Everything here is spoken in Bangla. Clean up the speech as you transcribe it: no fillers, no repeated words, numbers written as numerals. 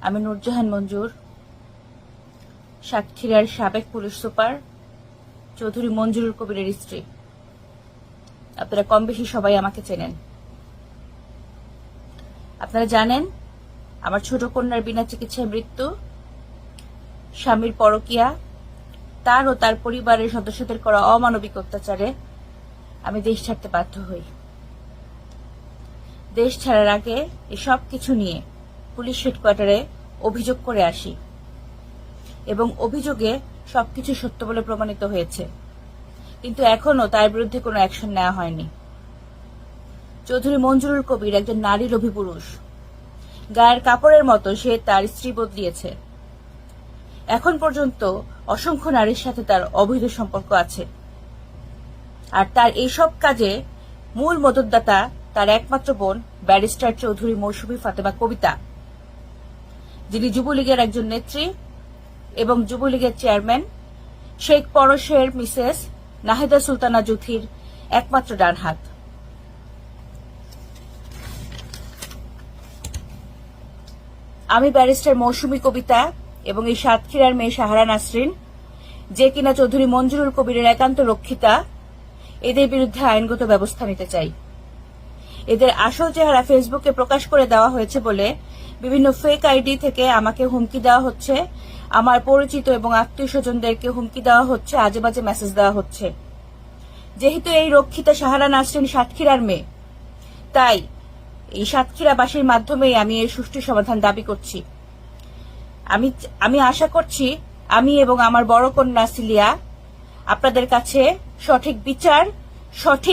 আমি নূরজাহান মঞ্জুর, সাতক্ষীরার সাবেক পুলিশ সুপার চৌধুরী মঞ্জুরুল কবিরের স্ত্রী। আপনারা কম বেশি সবাই আমাকে চেনেন। আপনারা জানেন আমার ছোট কন্যার বিনা চিকিৎসায় মৃত্যু, স্বামীর পরকীয়া, তার ও তার পরিবারের সদস্যদের করা অমানবিক অত্যাচারে আমি দেশ ছাড়তে বাধ্য হই। দেশ ছাড়ার আগে এসব কিছু নিয়ে পুলিশ হেডকোয়ার্টারে অভিযোগ করে আসি এবং অভিযোগে সবকিছু সত্য বলে প্রমাণিত হয়েছে, কিন্তু এখনো তার বিরুদ্ধে কোনো অ্যাকশন নেওয়া হয়নি। চৌধুরী মঞ্জুরুল কবির একজন নারী লোভী পুরুষ। গায়ের কাপড়ের মতো সে তার স্ত্রী বদলিয়েছে। এখন পর্যন্ত অসংখ্য নারীর সাথে তার অবৈধ সম্পর্ক আছে, আর তার এইসব কাজে মূল মদতদাতা তার একমাত্র বোন ব্যারিস্টার চৌধুরী মৌসুমী ফাতেমা কবিতা, যিনি যুবলীগের একজন নেত্রী এবং যুবলীগের চেয়ারম্যান শেখ পরশের মিসেস নাহিদা সুলতানা জুথির একমাত্র ডান হাত। আমি ব্যারিস্টার মৌসুমী কবিতা এবং এই সাতক্ষীরার মেয়ে সাহারা নাসরিন, যে কিনা চৌধুরী মঞ্জুরুল কবিরের একান্ত রক্ষিতা, এদের বিরুদ্ধে আইনগত ব্যবস্থা নিতে চাই। এদের আসল চেহারা ফেসবুকে প্রকাশ করে দেওয়া হয়েছে বলে বিভিন্ন ফেক আইডি থেকে আমাকে হুমকি দেওয়া হচ্ছে, আমার পরিচিত এবং আত্মীয় স্বজনদেরকে হুমকি দেওয়া হচ্ছে, আজে বাজে মেসেজ দেওয়া হচ্ছে। যেহেতু এই রক্ষিতা সাহারা নাসরিন সাতক্ষীরার মেয়ে, তাই এই সাতক্ষীরাবাসীর মাধ্যমেই আমি এর সুষ্ঠু সমাধান দাবি করছি। আমি আশা করছি আমি এবং আমার বড় কন্যা সিলিয়া আপনাদের কাছে সঠিক বিচার, সঠিক